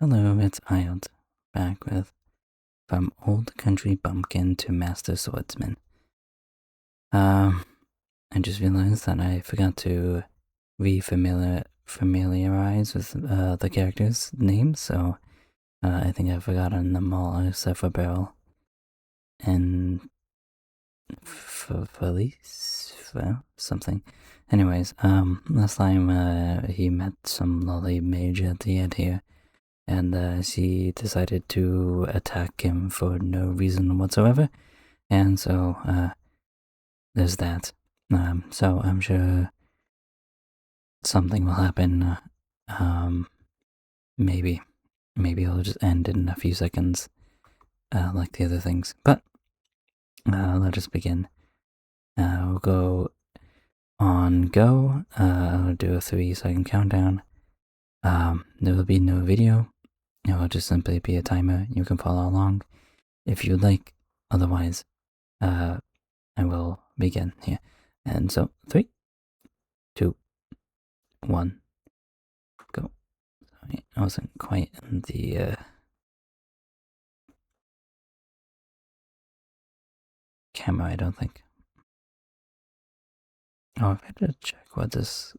Hello, it's Ild, back with From Old Country Bumpkin to Master Swordsman. I just realized that I forgot to familiarize with the characters' names, so I think I've forgotten them all except for Beryl and Felice, something. Anyways, last time he met some lovely mage at the end here, and she decided to attack him for no reason whatsoever, and so there's that. So I'm sure something will happen. Maybe it'll just end in a few seconds, like the other things. But let us begin. We'll go on go. I'll do a 3-second countdown. There will be no video. It will just simply be a timer. You can follow along if you'd like. Otherwise, I will begin here. And so, 3, 2, 1, go. Sorry, I wasn't quite in the camera, I don't think. Oh, I've had to check what this.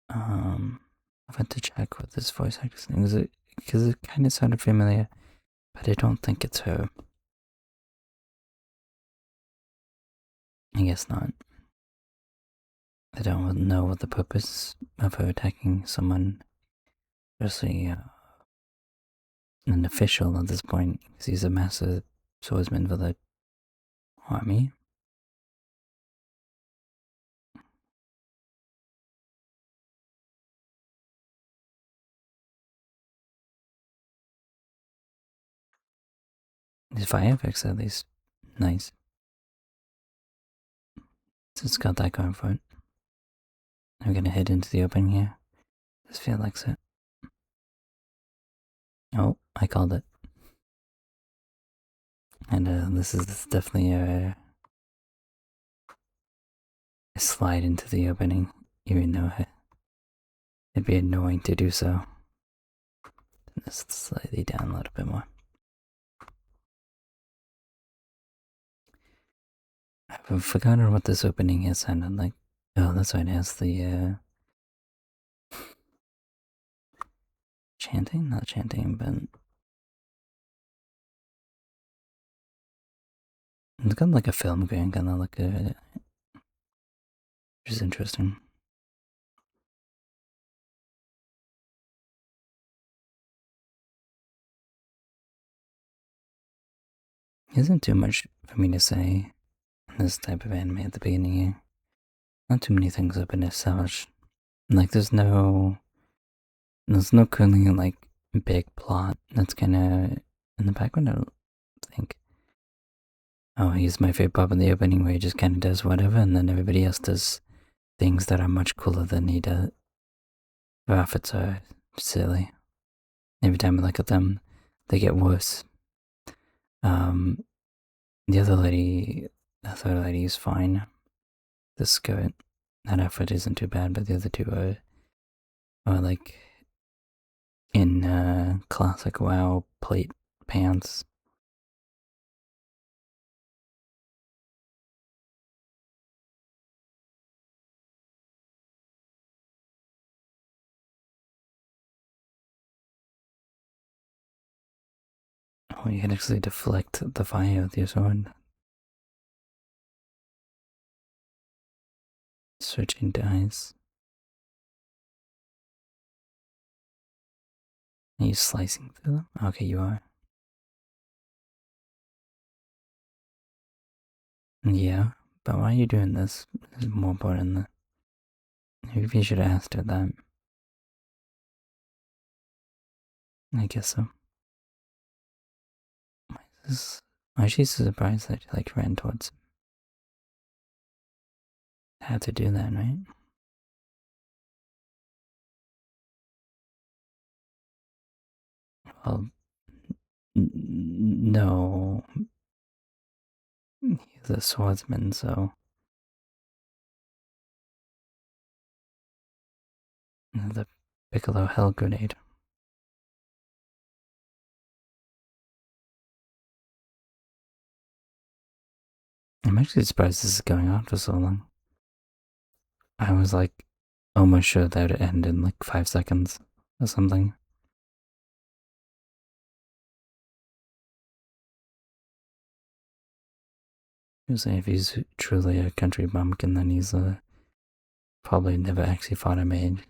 I've had to check what this voice actor's name is. Because it kind of sounded familiar, but I don't think it's her. I guess not. I don't know what the purpose of her attacking someone, especially an official at this point, because he's a master swordsman for the army. His fire effects at least nice. So it's got that going for it. I'm gonna head into the opening here. This feels like it. Oh, I called it. And this is definitely a slide into the opening, even though it'd be annoying to do so. Let's slightly down a little bit more. I've forgotten what this opening has sounded like. Oh, that's right, it has the chanting? Not chanting, but it's got like a film going, kind of like a, which is interesting. Isn't too much for me to say in this type of anime at the beginning here. Not too many things have been established. Like there's no currently like big plot that's kinda in the background, I don't think. Oh, he's my favorite part in the opening where he just kinda does whatever and then everybody else does things that are much cooler than he does. Their outfits are silly. Every time I look at them, they get worse. The other lady, the third lady is fine. The skirt, that outfit isn't too bad, but the other two are like in classic WoW plate pants. Oh, you can actually deflect the fire with your sword. Switching dies. Are you slicing through them? Okay, you are. Yeah, but why are you doing this? This is more important than. Maybe you should have asked her that. I guess so. Why is she so surprised that she like ran towards him? Had to do that, right? Well, no. He's a swordsman, so. The Piccolo Hell Grenade. I'm actually surprised this is going on for so long. I was like almost sure that it would end in like 5 seconds or something. If he's truly a country bumpkin, then he's probably never actually fought a mage.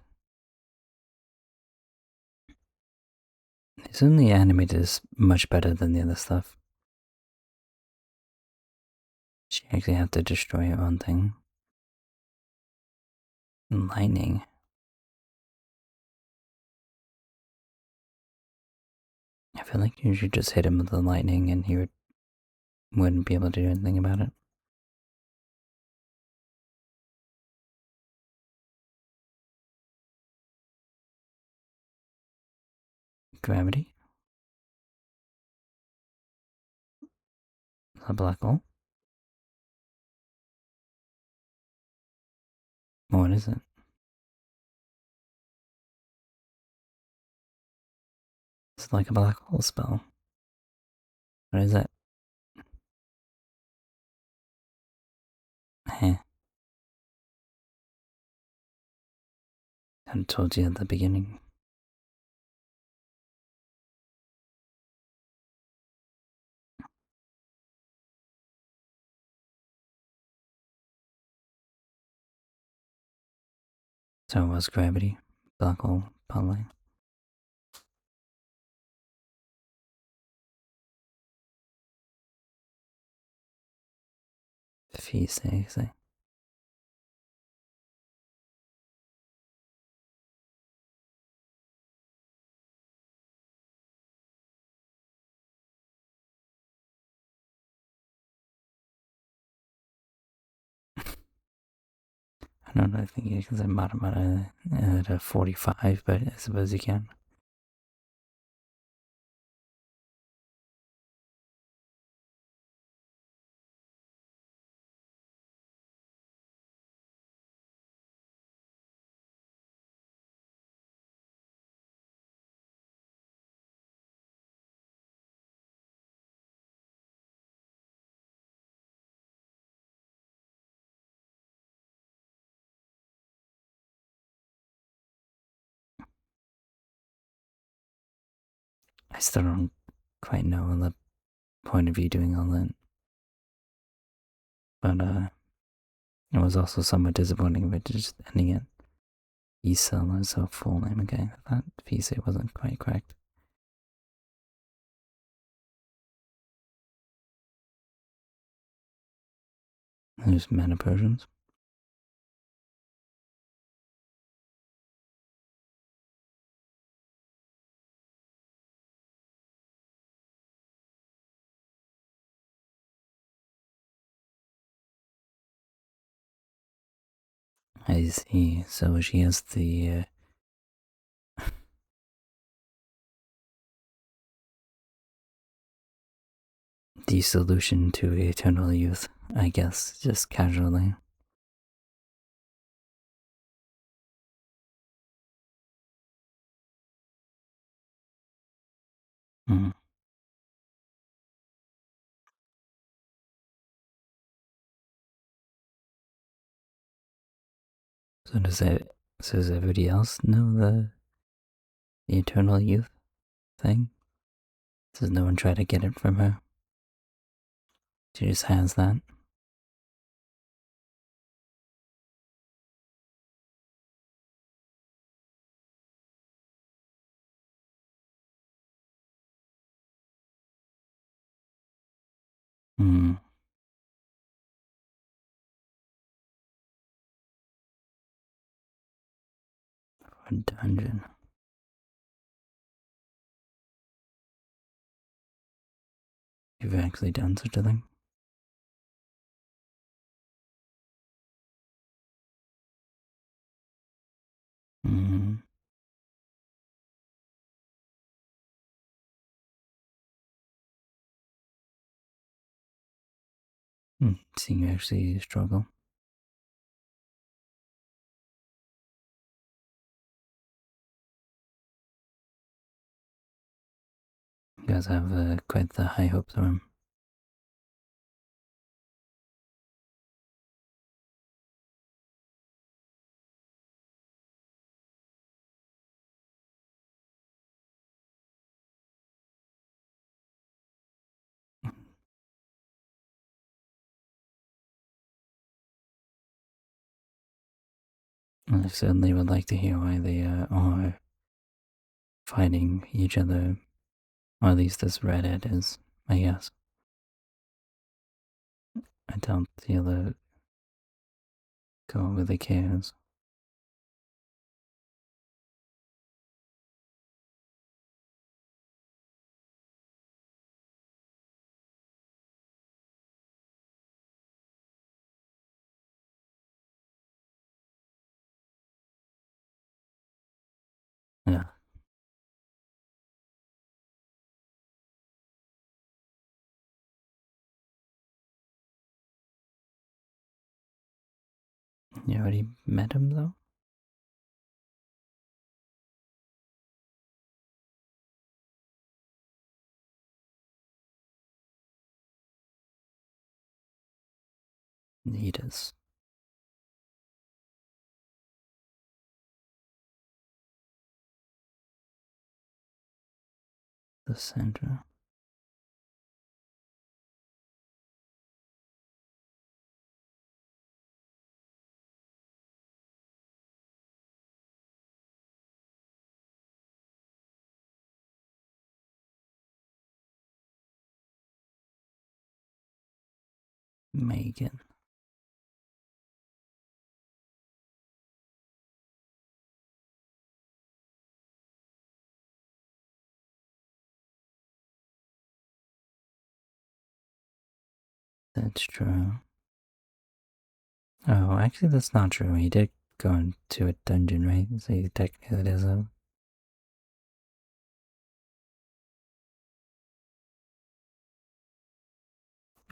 Isn't the animated is much better than the other stuff? She actually had to destroy her own thing. Lightning. I feel like you should just hit him with the lightning and he wouldn't be able to do anything about it. Gravity? A black hole? What is it? It's like a black hole spell. What is it? Heh. I told you at the beginning. So it was gravity. Black hole, probably. If you say. I don't know, I think you can say Matamata at a 45, but I suppose you can. I still don't quite know the point of you doing all that. But it was also somewhat disappointing but just ending it. Isel is her full name again. That Fise wasn't quite correct. There's mana potions. I see. So she has the solution to eternal youth, I guess, just casually. Mm. So does everybody else know the eternal youth thing? Does no one try to get it from her? She just has that. Hmm. A dungeon. You've actually done such a thing? Hmm. Seeing you actually struggle. guys have quite the high hopes for him. I certainly would like to hear why they are fighting each other, or at least this redhead is, I guess. I don't feel the girl really cares. Yeah, you already met him though? He does. The center. Megan. That's true. Oh, actually, that's not true. He did go into a dungeon, right? So he technically does a.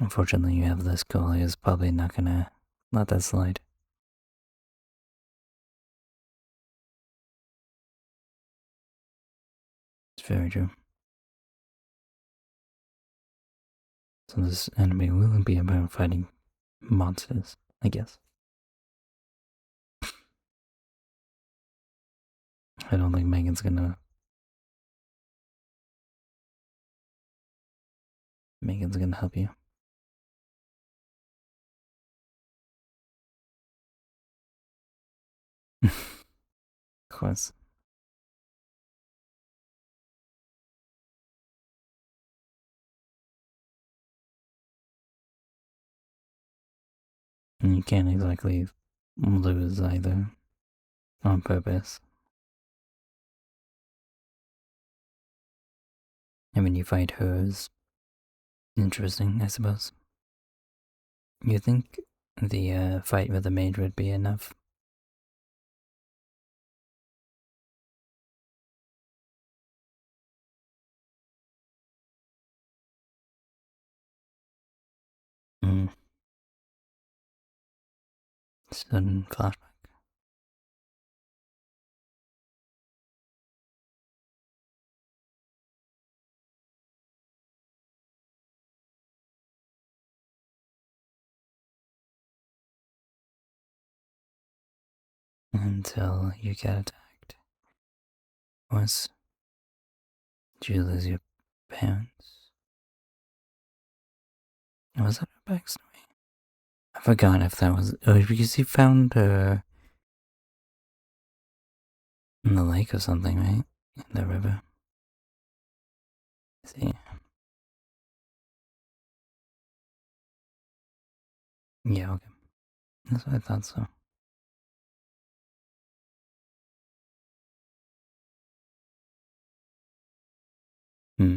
Unfortunately, you have this goal. He's probably not gonna let that slide. It's very true. So this anime will be about fighting monsters, I guess. I don't think Megan's gonna. Megan's gonna help you. Of course. And you can't exactly lose either on purpose. I mean, you fight her is interesting, I suppose. You think the fight with the mage would be enough? Mm. Sudden flashback. Until you get attacked. Was did you lose your parents? Was that her backstory? I forgot if that was. Oh, because he found her in the lake or something, right? In the river. See? Yeah, okay. That's what I thought so. Hmm.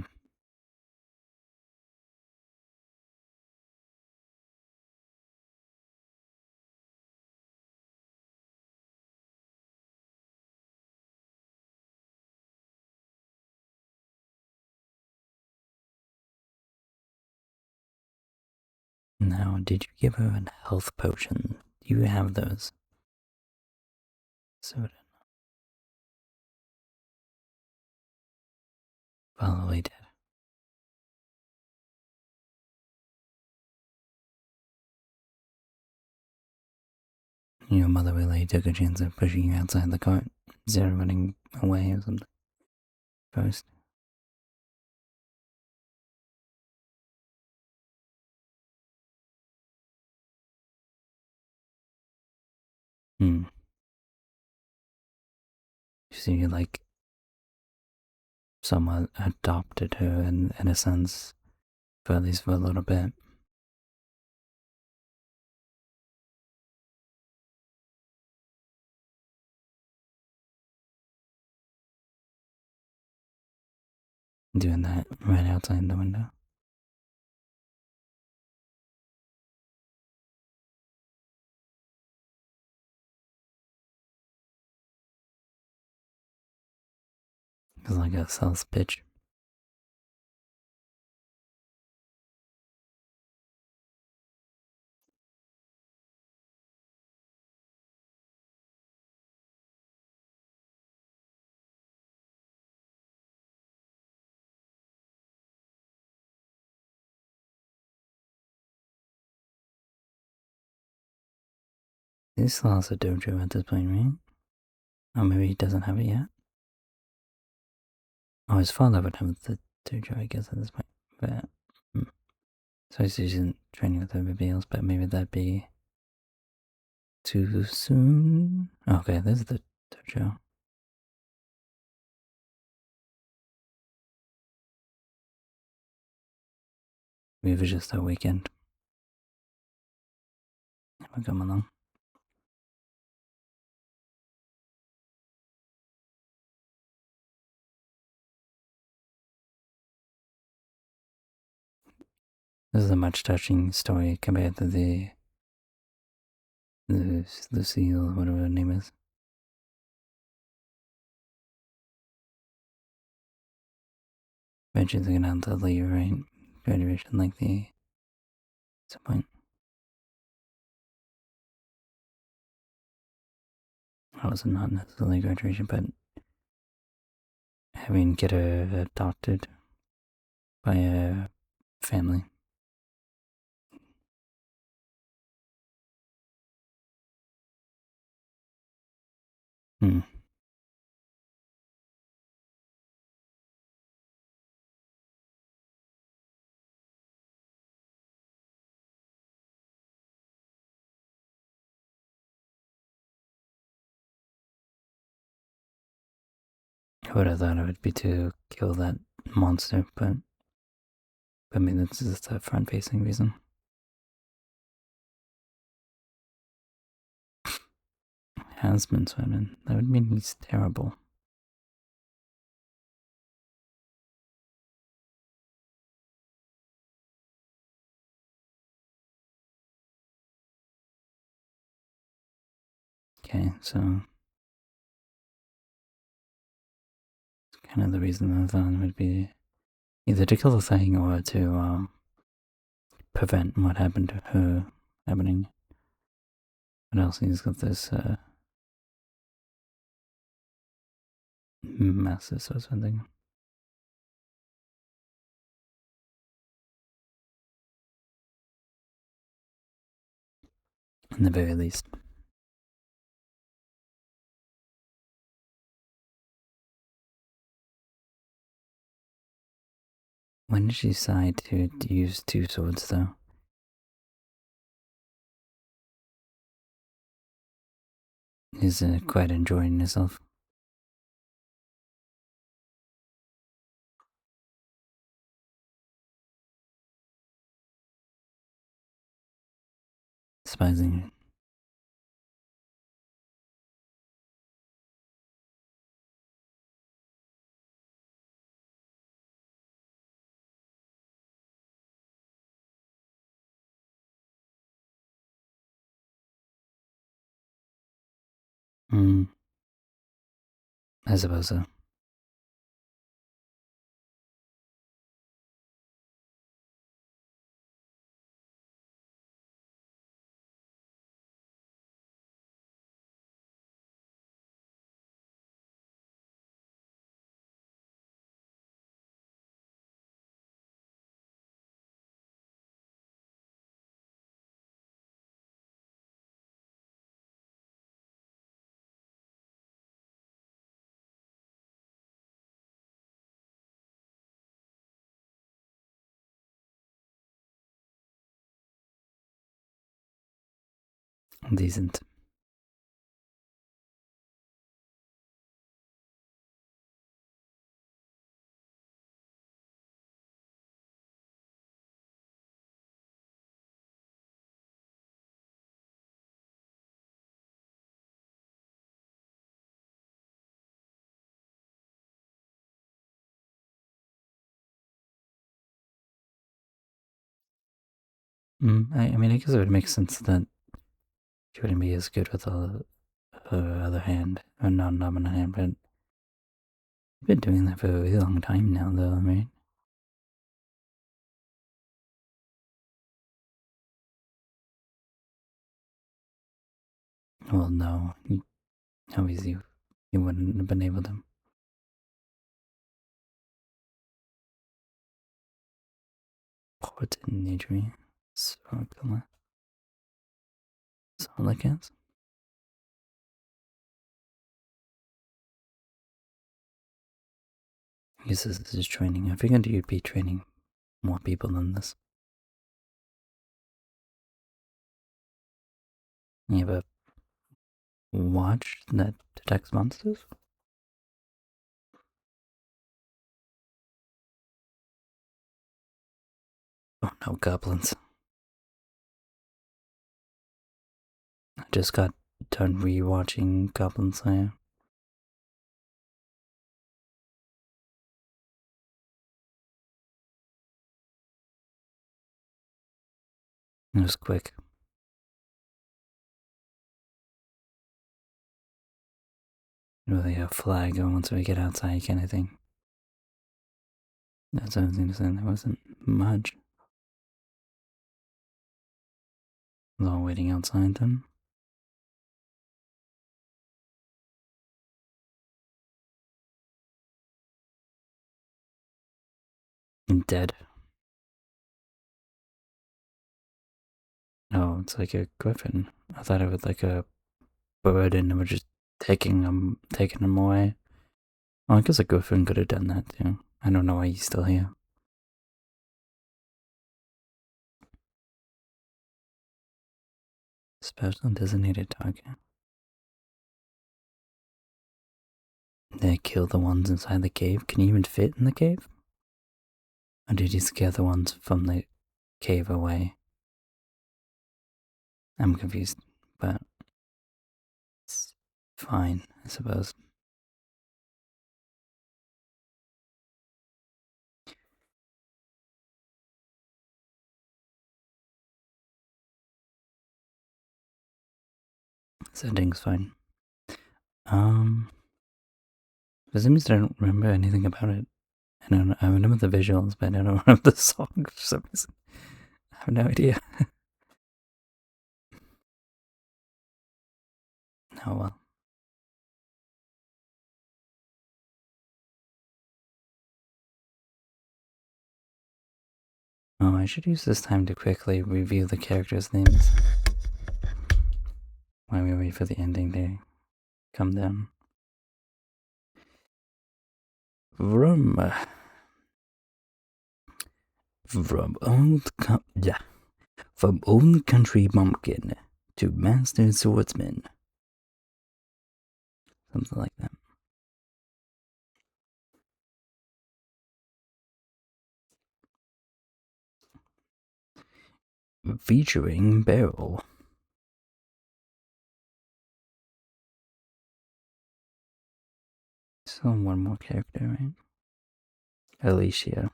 Now, did you give her a health potion? Do you have those? Soda. Probably did. your mother really took a chance of pushing you outside the cart instead of running away or something first. Hmm. So you like somewhat adopted her in a sense, for at least for a little bit. Doing that right outside the window. It's like a sales pitch. He still has a dojo at this point, right? Or maybe he doesn't have it yet. Oh, his father would have the dojo, I guess, at this point. But so he's using training with everybody else, but maybe that'd be too soon. Okay, there's the dojo. Maybe it was just a weekend. We'll come along. This is a much touching story compared to the seal, whatever her name is. Mentions going out to leave, right? Graduation, like the some point. Also not necessarily graduation, but having get adopted by a family. Hmm. I would have thought it would be to kill that monster, but I mean that's just a front-facing reason. Has been swimming. That would mean he's terrible. Okay, so kind of the reason I thought would be either to kill the thing or to prevent what happened to her happening. What else? He's got this masses or something. In the very least. When did she decide to use two swords, though? He's quite enjoying himself. Despising. Hmm. I suppose so. Decent. I mean, I guess it would make sense that she wouldn't be as good with her other hand, or non-dominant hand, but I've been doing that for a really long time now, though, right? Well, no. How easy you wouldn't have been able to. Important injury. Circular. Solicants. I guess this is training. I figured you'd be training more people than this. You have a watch that detects monsters? Oh no, goblins. I just got done rewatching Goblin Slayer. It was quick. Really a flag once we get outside kind of thing. That's what I was going to say. There wasn't much. I was all waiting outside then. I'm dead. Oh, it's like a griffin. I thought it was like a bird and it was just taking him away. Well, I guess a griffin could have done that too. I don't know why he's still here. Special designated target. They kill the ones inside the cave. Can you even fit in the cave? Or did you scare the ones from the cave away? I'm confused, but it's fine, I suppose. This ending's fine. For some reason I don't remember anything about it. I remember the visuals, but I don't remember the song for some reason. I have no idea. Oh well. Oh, I should use this time to quickly review the characters' names while we wait for the ending to come down. From old country bumpkin to master swordsman. Something like that. Featuring Barrel. So one more character, right? Alicia.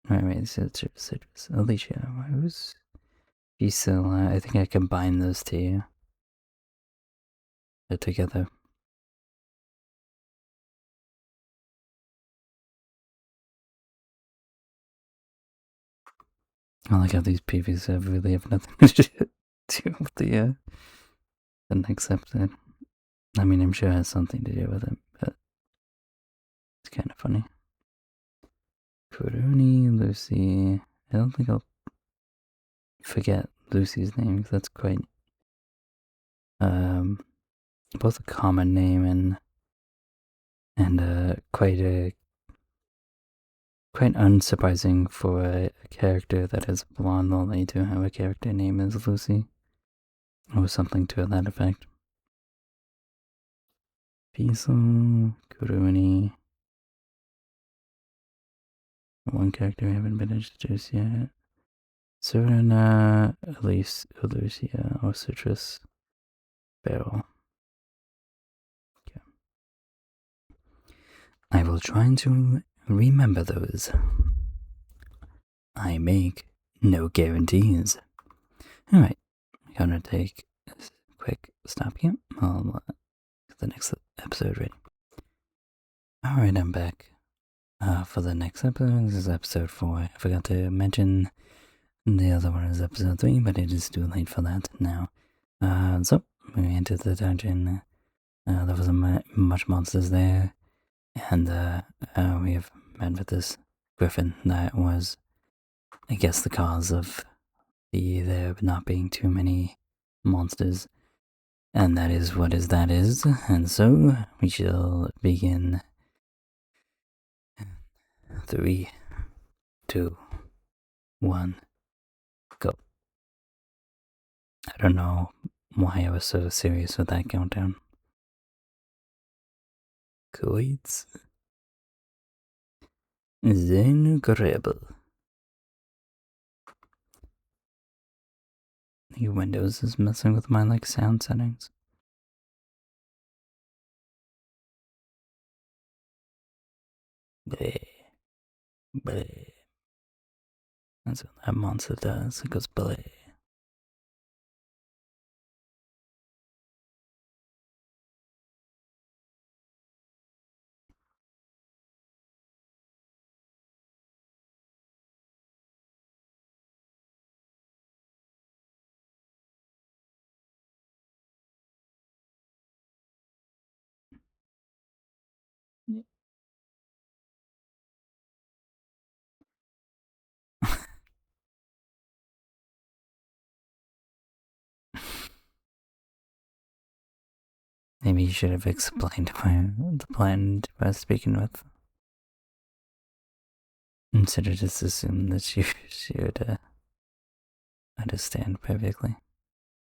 Wait, Citrus. Alicia. Who's Gisela? I think I combine those two together. I like how these previews really have nothing to do with the next episode. I mean, I'm sure it has something to do with it, but it's kind of funny. Kuroni, Lucy. I don't think I'll forget Lucy's name because that's quite both a common name and quite unsurprising for a character that is blonde only to have a character name as Lucy. Or something to that effect. Piso, Kuruni. One character we haven't been introduced yet. Serena, Elise, Elucia, or Citrus. Barrel. Okay. I will try to remember those. I make no guarantees. Alright, I'm gonna take a quick stop here. I'll get the next episode ready. Alright, I'm back for the next episode. This is episode 4. I forgot to mention the other one is episode 3, but it is too late for that now. So, we entered the dungeon. There was much monsters there, and we have met with this griffin that was, I guess, the cause of there not being too many monsters. And that is what that is. And so we shall begin. 3, 2, 1, go. I don't know why I was so serious with that countdown. Koids. Incredible. Your Windows is messing with my sound settings. Bleh. Bleh. That's what that monster does. It goes bleh. Maybe you should have explained the plan I was speaking with. Instead of just assume that she would understand perfectly.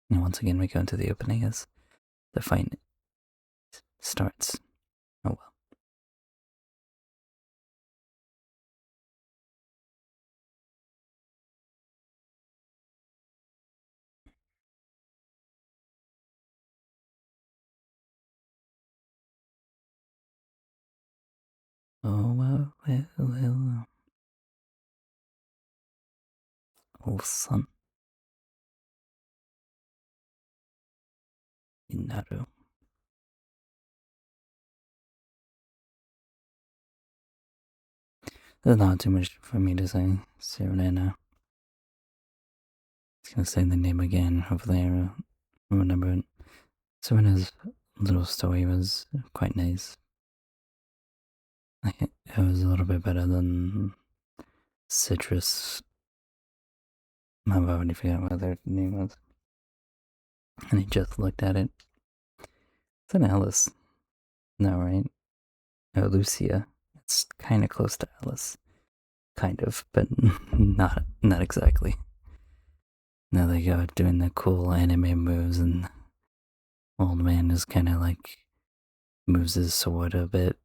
And once again, we go into the opening as the fight starts. Oh well. Oh well. Oh son. Inaru. There's not too much for me to say. Serena. I was gonna say the name again. Hopefully I remember it. Serena's little story was quite nice. It was a little bit better than Citrus. I've already forgot what their name was. And he just looked at it. It's an Alice. No, right? Oh, Lucia. It's kind of close to Alice. Kind of, but not exactly. Now they go doing the cool anime moves, and old man is kind of moves his sword a bit.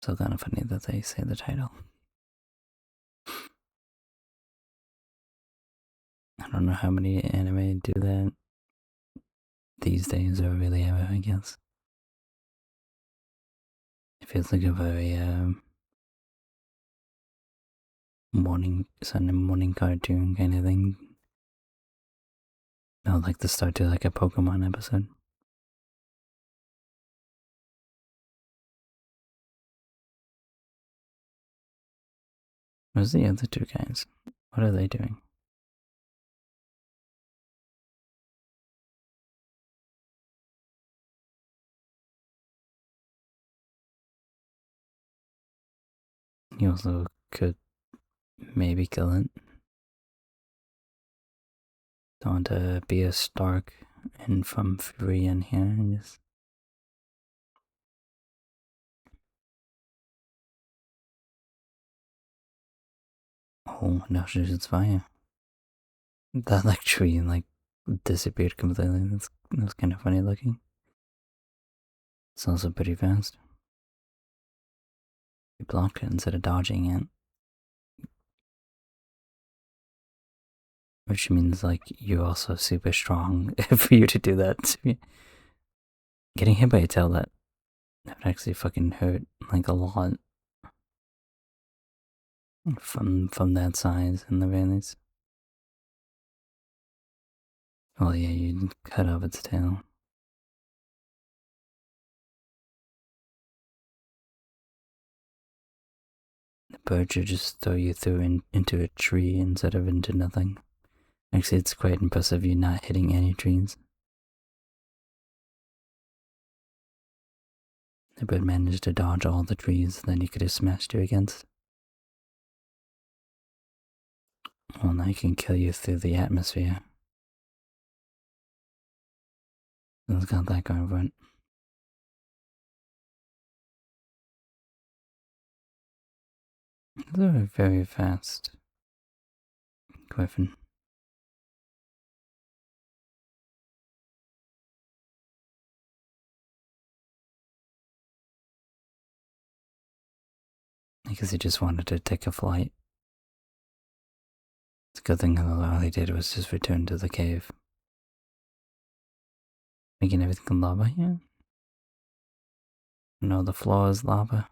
So kind of funny that they say the title. I don't know how many anime do that these days, or really ever, I guess. It feels like a very Sunday morning cartoon kind of thing. I would like to start to a Pokemon episode. Where's the other two guys? What are they doing? You also could maybe kill it. Don't want to be a Stark and from free in here and just. Oh, now shoots fire. That like tree like disappeared completely. That's kind of funny looking. It's also pretty fast. You blocked it instead of dodging it. Which means like you're also super strong for you to do that. Getting hit by a tail that would actually fucking hurt like a lot from that size in the very least. Oh yeah, you cut off its tail. The bird should just throw you through into a tree instead of into nothing. Actually, it's quite impressive you not hitting any trees. The bird managed to dodge all the trees that he could have smashed you against. Well, now he can kill you through the atmosphere. It's got that going for it. It's a very fast griffin. I guess he just wanted to take a flight. It's a good thing that all he did was just return to the cave. Making everything lava here? No, the floor is lava.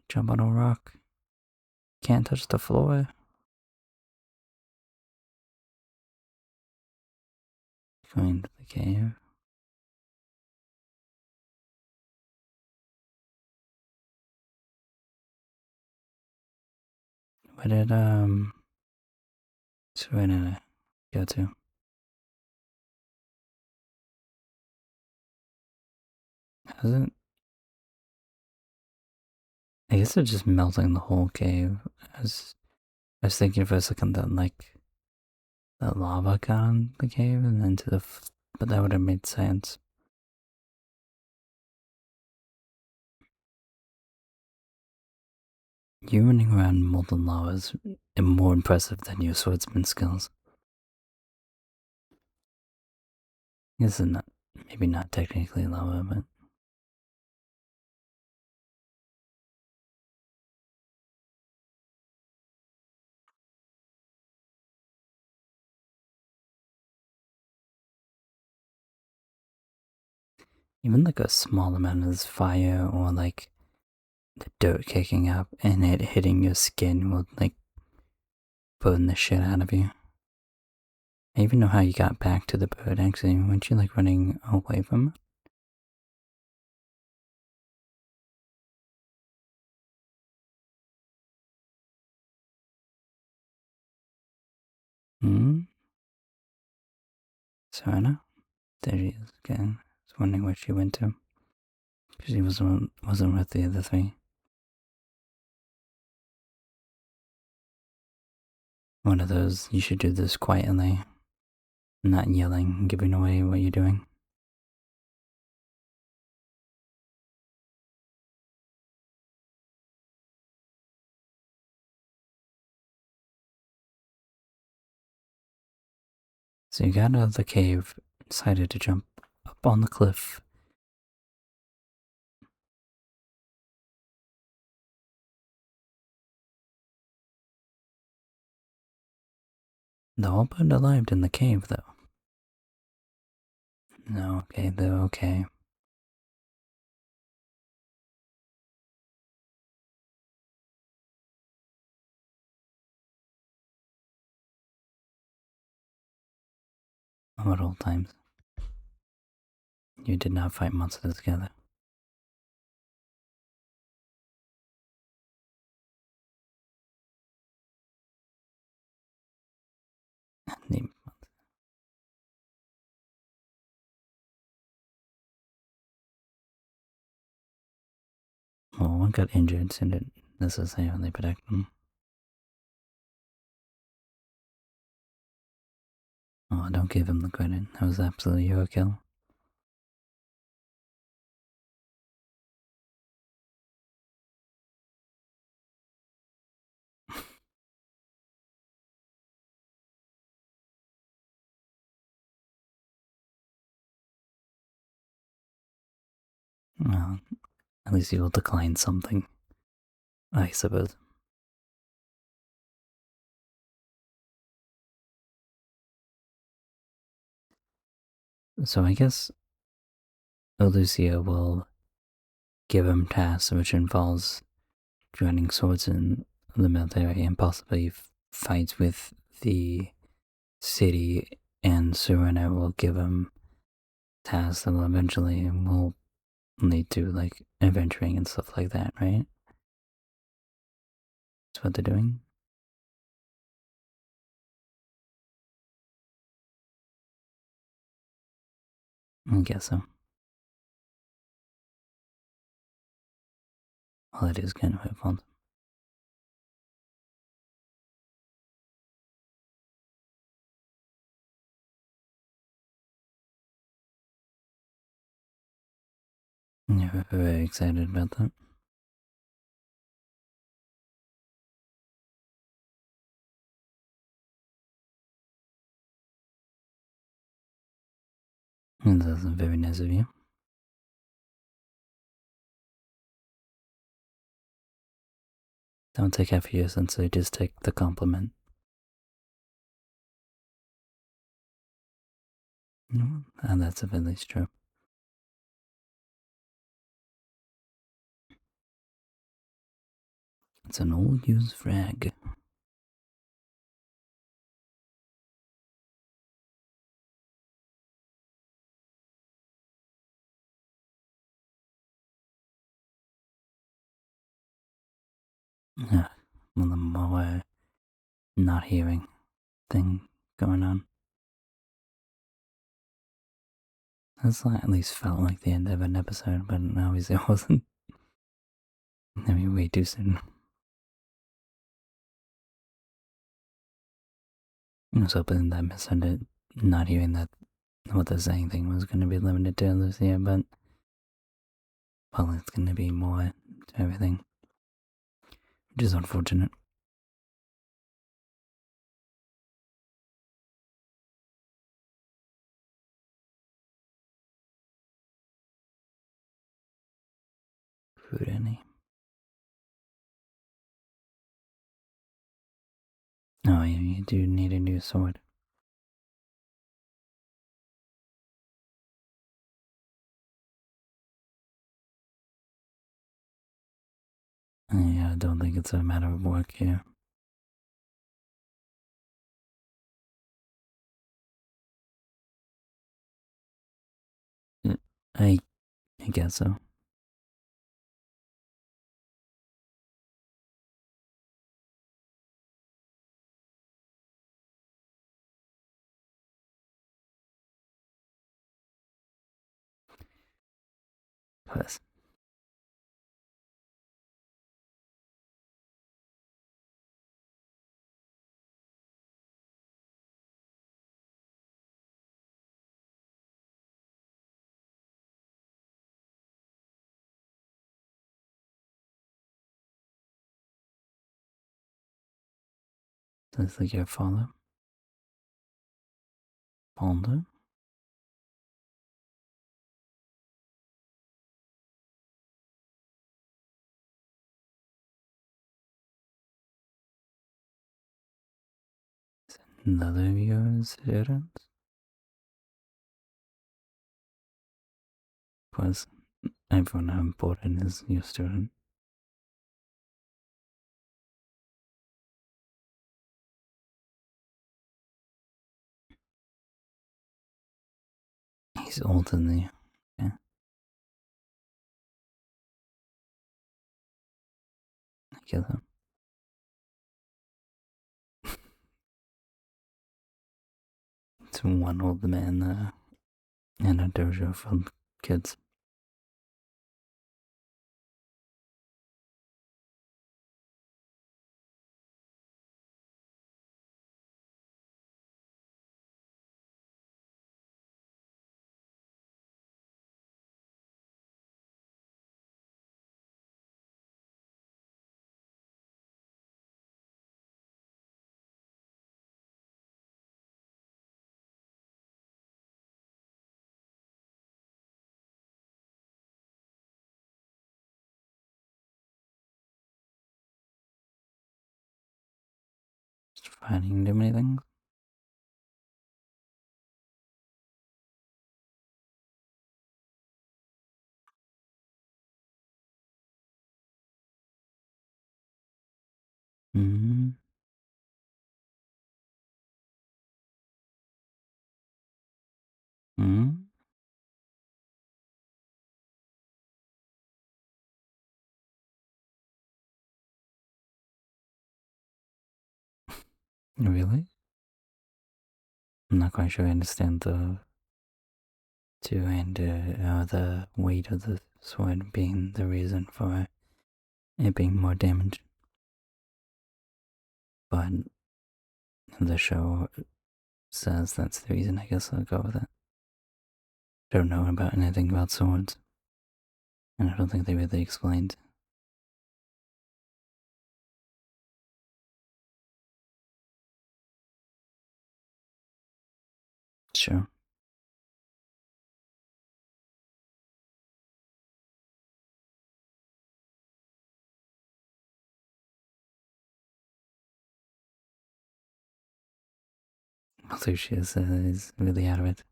Jump on a rock. Can't touch the floor. Going to the cave. Where did Serena go to? Hasn't. I guess it's just melting the whole cave. I was thinking for a second that like the lava got on the cave and then to the, but that would have made sense. You running around molten lava is more impressive than your swordsman skills. This is not, maybe not technically lava, but even like a small amount of this fire or like the dirt kicking up and it hitting your skin will like burn the shit out of you. I even know how you got back to the bird actually. Weren't you like running away from it? Hmm? Serena? There she is again. I was wondering where she went to. Because she wasn't with the other three. One of those, you should do this quietly, not yelling, giving away what you're doing. So you got out of the cave, decided to jump up on the cliff. The whole bird arrived in the cave, though. No, okay, they're okay. About old times. You did not fight monsters together. Neat. Well, one got injured, so didn't necessarily protect them. Oh, don't give him the credit. That was absolutely your kill. Well, at least you will decline something, I suppose. So I guess Lucia will give him tasks which involves joining swords in the military and possibly fights with the city, and Serena will give him tasks that will eventually will lead to like adventuring and stuff like that, right? That's what they're doing. I guess so. Well, it is kind of her fault. Yeah, we're very excited about that. And that's very nice of you. Don't take after your sensei, just take the compliment. And that's at least true. It's an old used frag. Yeah, well, the more not hearing thing going on. That's at least felt like the end of an episode, but obviously it wasn't. I mean, way too soon. I was hoping that not hearing that what the saying thing was going to be limited to Lucia, but well, it's going to be more to everything, which is unfortunate. Food any? Oh, yeah, you do need a new sword. Yeah, I don't think it's a matter of work here. Uh, I, I guess so. Plus, so it's like your father, Ponder. Another of your students. Plus, everyone how important is your student. He's older than you. Yeah, I get that. It's one old man in a dojo for kids. Just fighting too many things. Hmm. Hmm. Really? I'm not quite sure I understand the two and the weight of the sword being the reason for it being more damage. But the show says that's the reason. I guess I'll go with it. Don't know about anything about swords, and I don't think they really explained. Sure. Lucius is really out of it.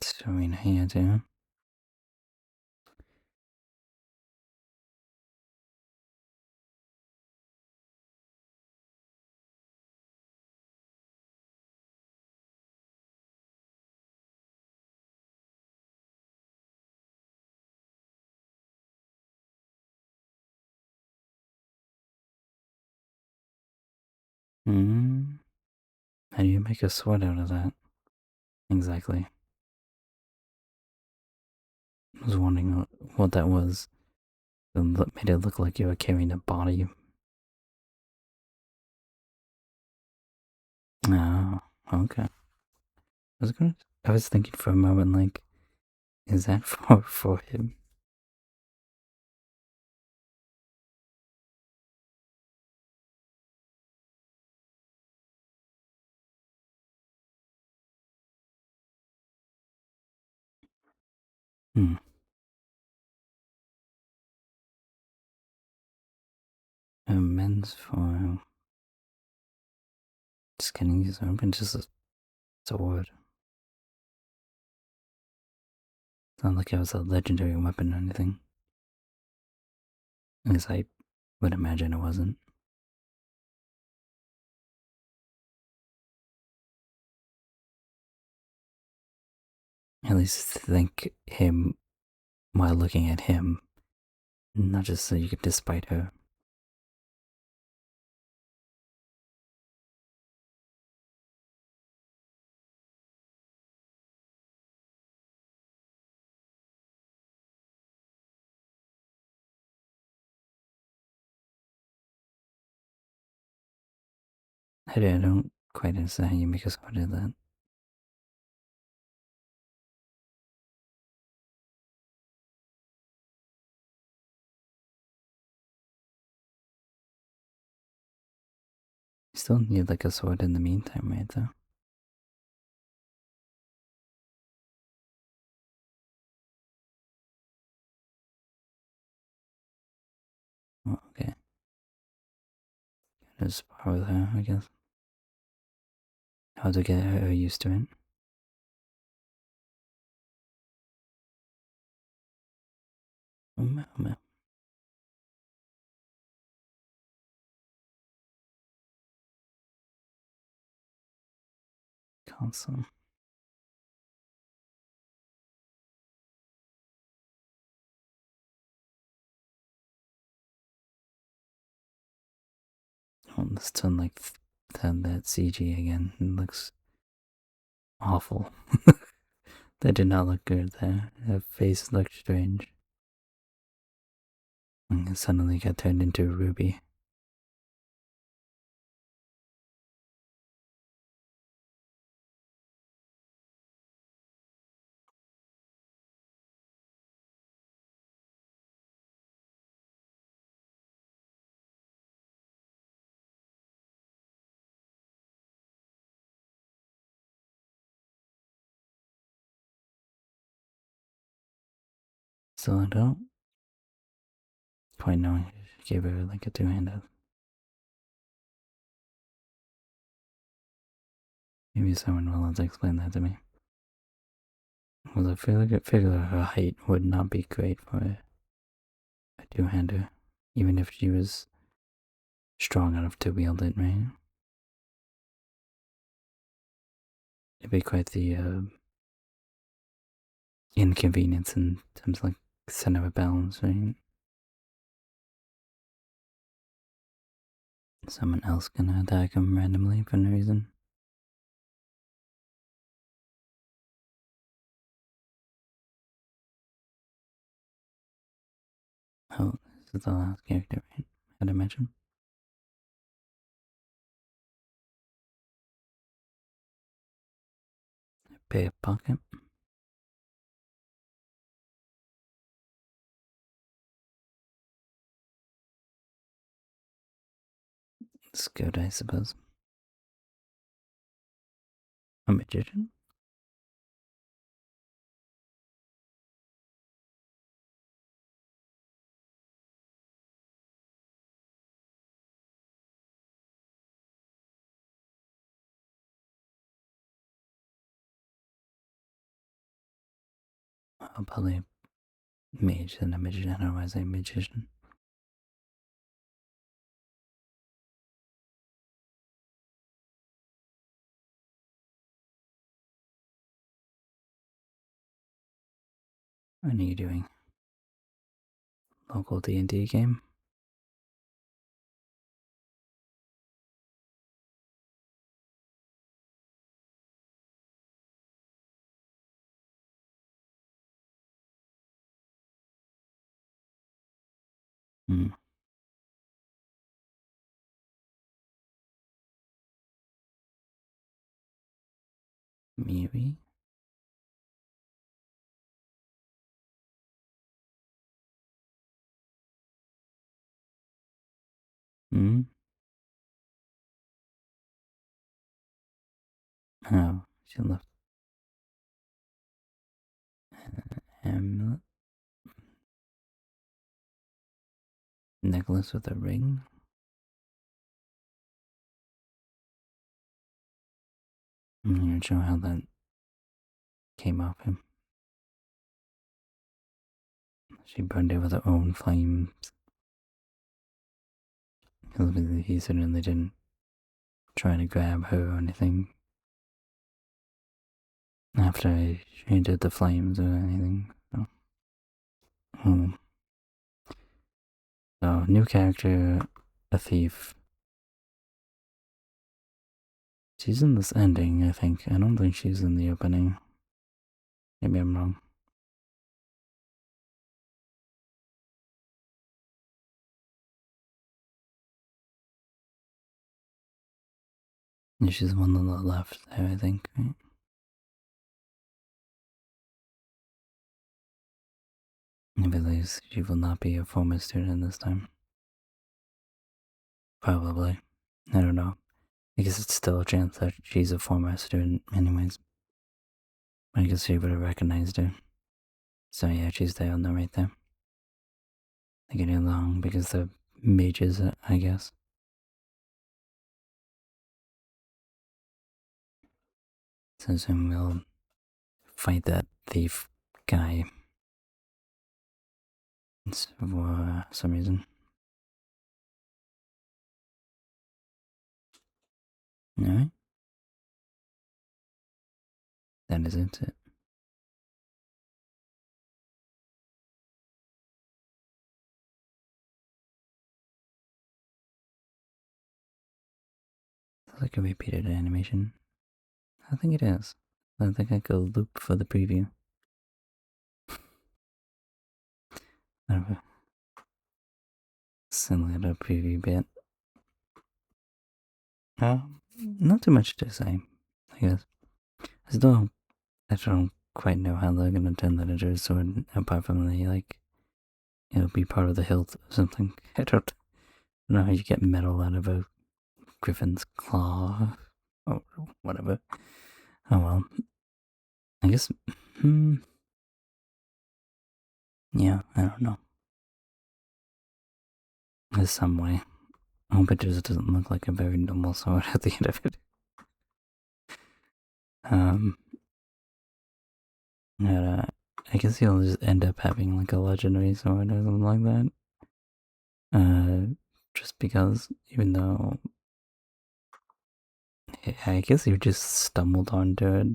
Showing here too. Hmm. How do you make a sword out of that? Exactly. I was wondering what that was. It made it look like you were carrying a body. Oh, okay. I was thinking for a moment, like, is that for him? Hmm. A men's foil. Just kidding. He's open. Just a sword. It's not like it was a legendary weapon or anything. At least I would imagine it wasn't. At least think him while looking at him, not just so you could despite her. I don't quite understand how you make a sword of that. You still need like a sword in the meantime, right? Though. Oh, okay. Just spar with her, I guess. How to get her used to it. Oh, man. Console. Oh, let's turn like that CG again. It looks awful. That did not look good there. Her face looked strange. And it suddenly got turned into a ruby. Still, I don't quite know. She gave her like a two-handed. Maybe someone will have to explain that to me. Well, I figure her height would not be great for a two-hander, even if she was strong enough to wield it, right? It'd be quite the inconvenience in terms of like center of balance, right? Someone else gonna attack him randomly for no reason. Oh, this is the last character, right? I'd imagine. Pay a pocket. It's good, I suppose. A magician? I'll probably a mage than a magician, otherwise a magician. What are you doing? Local D&D game? Hmm. Maybe? Hmm? Oh, she left amulet? Necklace with a ring? I'm not sure how that came off him. She burned it with her own flames. He certainly didn't try to grab her or anything after she did the flames or anything. So, so new character, a thief. She's in this ending, I think. I don't think she's in the opening. Maybe I'm wrong. Yeah, she's the one on the left there, I think, right? I believe she will not be a former student this time. Probably. I don't know. I guess it's still a chance that she's a former student, anyways. I guess she would have recognized her. So yeah, she's there on the right there. They're getting along because they're mages, I guess. So soon we'll fight that thief guy for some reason. Alright. That is it. It's like a repeated animation. I think it is. I think I could loop for the preview. Whatever. Similar to a preview bit. Not too much to say, I guess. I don't quite know how they're gonna turn that into a sword, apart from the, like, it'll be part of the hilt or something. I don't know how you get metal out of a griffin's claw. Oh, whatever. Oh well. I guess, Yeah, I don't know. There's some way. I hope it just doesn't look like a very normal sword at the end of it. Um, but, I guess he'll just end up having like a legendary sword or something like that. Just because, even though I guess he just stumbled onto it,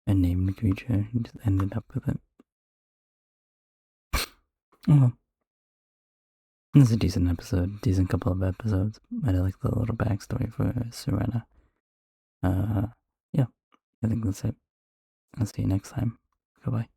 a named creature, he just ended up with it. Oh, this is a decent episode, decent couple of episodes. I like the little backstory for Serena. Yeah, I think that's it. I'll see you next time. Goodbye.